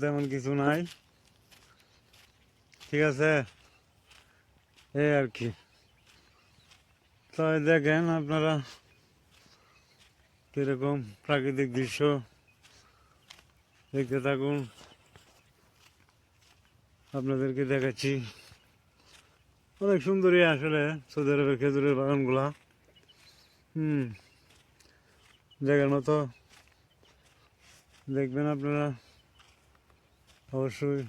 তেমন কিছু নাই, ঠিক আছে। এই আর কি। তাই দেখেন আপনারা কিরকম প্রাকৃতিক দৃশ্য দেখতে থাকুন, আপনাদেরকে দেখাচ্ছি। অনেক সুন্দরী আসলে সৌদি আরবের খেজুরের বাগানগুলা। জায়গার মতো দেখবেন আপনারা, অবশ্যই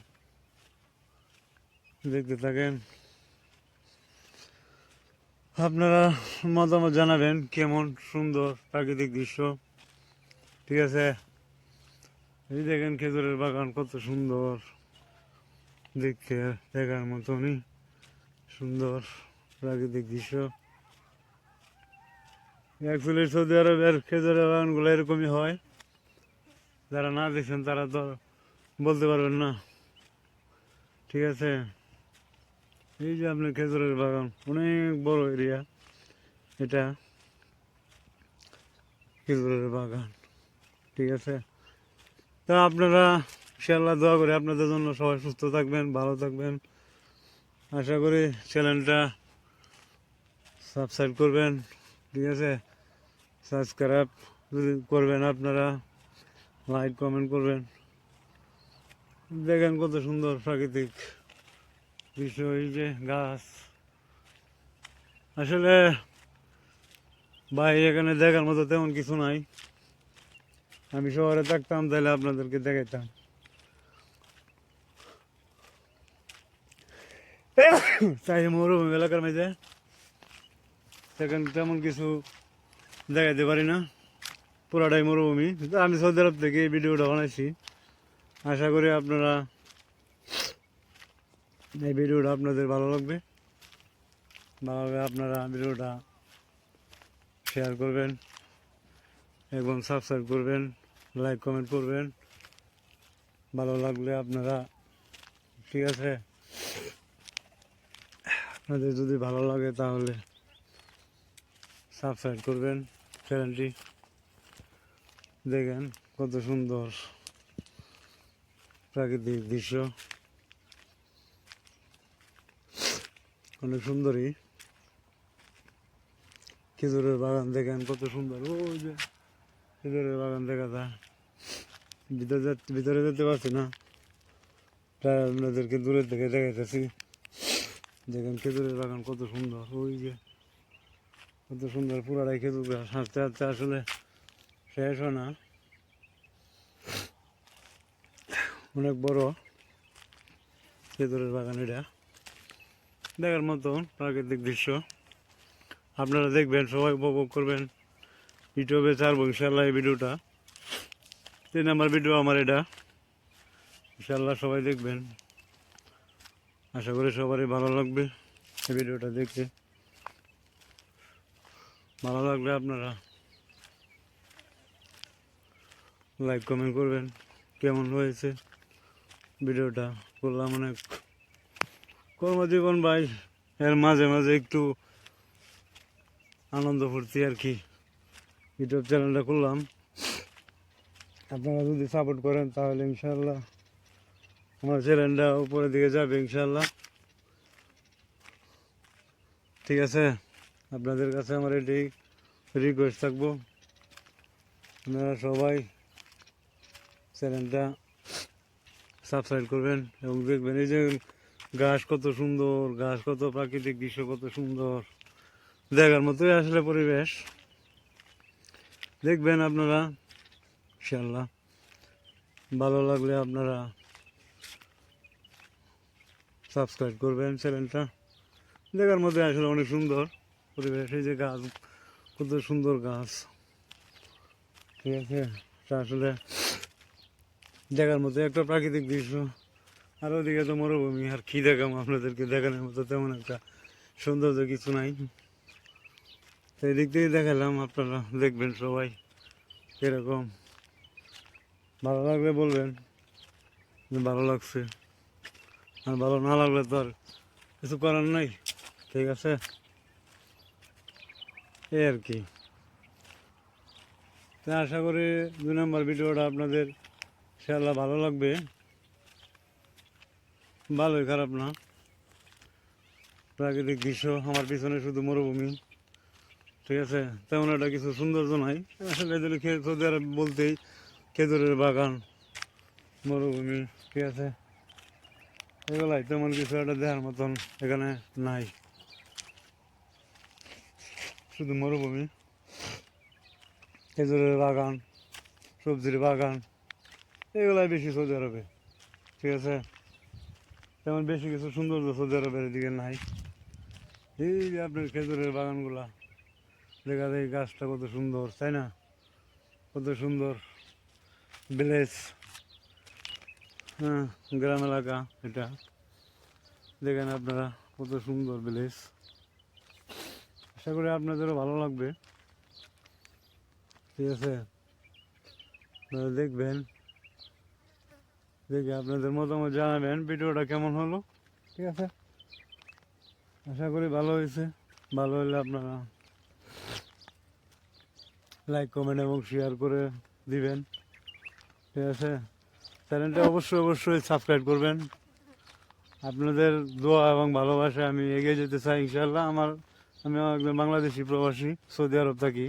দেখতে থাকেন। আপনারা মতামত জানাবেন কেমন সুন্দর প্রাকৃতিক দৃশ্য, ঠিক আছে। এই দেখেন খেজুরের বাগান কত সুন্দর দেখতে, দেখার মতনই সুন্দর প্রাকৃতিক দৃশ্য। অ্যাকচুয়ালি সৌদি আরবের খেজুরের বাগানগুলো এরকমই হয়, যারা না দেখছেন তারা তো বলতে পারবেন না, ঠিক আছে। এই যে আপনার খেজুরের বাগান, অনেক বড় এরিয়া, এটা খেজুরের বাগান, ঠিক আছে। তা আপনারা ইনশাআল্লাহ দোয়া করে আপনাদের জন্য সবাই সুস্থ থাকবেন, ভালো থাকবেন। আশা করি চ্যানেলটা সাবস্ক্রাইব করবেন, ঠিক আছে। সাবস্ক্রাইব যদি করবেন আপনারা, লাইক কমেন্ট করবেন। দেখেন কত সুন্দর প্রাকৃতিক দৃশ্য, এই যে গাছ। আসলে ভাই এখানে দেখার মতো তেমন কিছু নাই। আমি শহরে থাকতাম তাহলে আপনাদেরকে দেখাইতাম। তাই মরুভূমি এলাকার মাঝে সেখানে তেমন কিছু দেখাইতে পারি না, পুরাটাই মরুভূমি। আমি সৌদি আরব থেকে এই ভিডিওটা বানাইছি। আশা করি আপনারা এই ভিডিওটা আপনাদের ভালো লাগবে। ভালো লাগলে আপনারা ভিডিওটা শেয়ার করবেন এবং সাবস্ক্রাইব করবেন, লাইক কমেন্ট করবেন। ভালো লাগলে আপনারা, ঠিক আছে, আপনাদের যদি ভালো লাগে তাহলে সাবস্ক্রাইব করবেন চ্যানেলটি। দেখেন কত সুন্দর প্রাকৃতিক দৃশ্য, অনেক সুন্দরী খেজুরের বাগান। দেখেন কত সুন্দর, ওই যে খেজুরের বাগান দেখা যায়। ভিতরে যেতে পারছি না, তাই আপনাদেরকে দূরের থেকে দেখাইতেছি। দেখেন খেজুরের বাগান কত সুন্দর, ওই যে কত সুন্দর পুরাটাই খেজুর গাছ। হাঁটতে হাঁটতে আসলে শেষ হয় না, অনেক বড় খেজুরের বাগান। এটা দেখার মতন প্রাকৃতিক দৃশ্য, আপনারা দেখবেন, সবাই উপভোগ করবেন। ইউটিউবে ছাড়বো ইনশাল্লাহ এই ভিডিওটা, 3 নাম্বার ভিডিও আমার এটা। ইনশাল্লাহ সবাই দেখবেন, আশা করি সবারই ভালো লাগবে এই ভিডিওটা দেখতে। ভালো লাগলে আপনারা লাইক কমেন্ট করবেন, কেমন হয়েছে ভিডিওটা। করলাম অনেক কর্মজীবন ভাই, এর মাঝে মাঝে একটু আনন্দ ফুর্তি আর কি, ইউটিউব চ্যানেলটা করলাম। আপনারা যদি সাপোর্ট করেন তাহলে ইনশাল্লাহ আমার চ্যানেলটা উপরের দিকে যাবে ইনশাল্লাহ, ঠিক আছে। আপনাদের কাছে আমার এটি রিকোয়েস্ট থাকবো, আপনারা সবাই চ্যানেলটা সাবস্ক্রাইব করবেন এবং দেখবেন এই যে গাছ কত সুন্দর, গাছ কত প্রাকৃতিক দৃশ্য কত সুন্দর, দেখার মতোই আসলে পরিবেশ। দেখবেন আপনারা ইনশাল্লাহ, ভালো লাগলে আপনারা সাবস্ক্রাইব করবেন চ্যানেলটা। দেখার মধ্যে আসলে অনেক সুন্দর পরিবেশ, এই যে গাছ কত সুন্দর গাছ, ঠিক আছে। তা আসলে দেখার মতো একটা প্রাকৃতিক দৃশ্য। আর ওদিকে তো মরুভূমি, আর কি দেখাম আপনাদেরকে, দেখানোর মতো তেমন একটা সৌন্দর্য কিছু নাই। তো এদিক থেকে দেখালাম, আপনারা দেখবেন সবাই এরকম। ভালো লাগলে বলবেন যে ভালো লাগছে, আর ভালো না লাগলে তো আর কিছু করার নাই, ঠিক আছে। এই আর কি। তো আশা করি 2 নম্বর ভিডিওটা আপনাদের ইনশাআল্লাহ ভালো লাগবে। ভালোই, খারাপ না। প্রাকৃতিক দৃশ্য, আমার পিছনে শুধু মরুভূমি, ঠিক আছে, তেমন একটা কিছু সৌন্দর্য নাই। আসলে যদি সৌদি আরব বলতেই খেজুরের বাগান, মরুভূমি, ঠিক আছে, এগুলাই, তেমন কিছু একটা দেখার মতন এখানে নাই, শুধু মরুভূমি, খেজুরের বাগান, সবজির বাগান, এগুলাই বেশি সৌদি আরবে, ঠিক আছে। তেমন বেশি কিছু সৌন্দর্য সৌদি আরবের দিকে নাই। এই যে আপনার খেজুরের বাগানগুলা দেখা যায়, গাছটা কত সুন্দর, তাই না? কত সুন্দর ভিলেজ, হ্যাঁ, গ্রাম এলাকা এটা, দেখেন আপনারা কত সুন্দর ভিলেজ। আশা করি আপনাদেরও ভালো লাগবে, ঠিক আছে। আপনারা দেখবেন, দেখে আপনাদের মতামত জানাবেন ভিডিওটা কেমন হলো, ঠিক আছে। আশা করি ভালো হয়েছে। ভালো হলে আপনারা লাইক, কমেন্ট এবং শেয়ার করে দিবেন, ঠিক আছে। চ্যানেলটা অবশ্যই সাবস্ক্রাইব করবেন। আপনাদের দোয়া এবং ভালোবাসায় আমি এগিয়ে যেতে চাই ইনশাল্লাহ। আমি একজন বাংলাদেশি প্রবাসী, সৌদি আরব থাকি,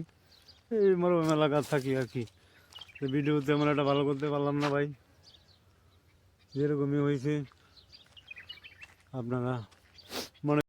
এই মরুভূমি এলাকার থাকি আর কি। ভিডিও তেমন একটা ভালো করতে পারলাম না ভাই, যেরকমই হয়েছে আপনারা মনে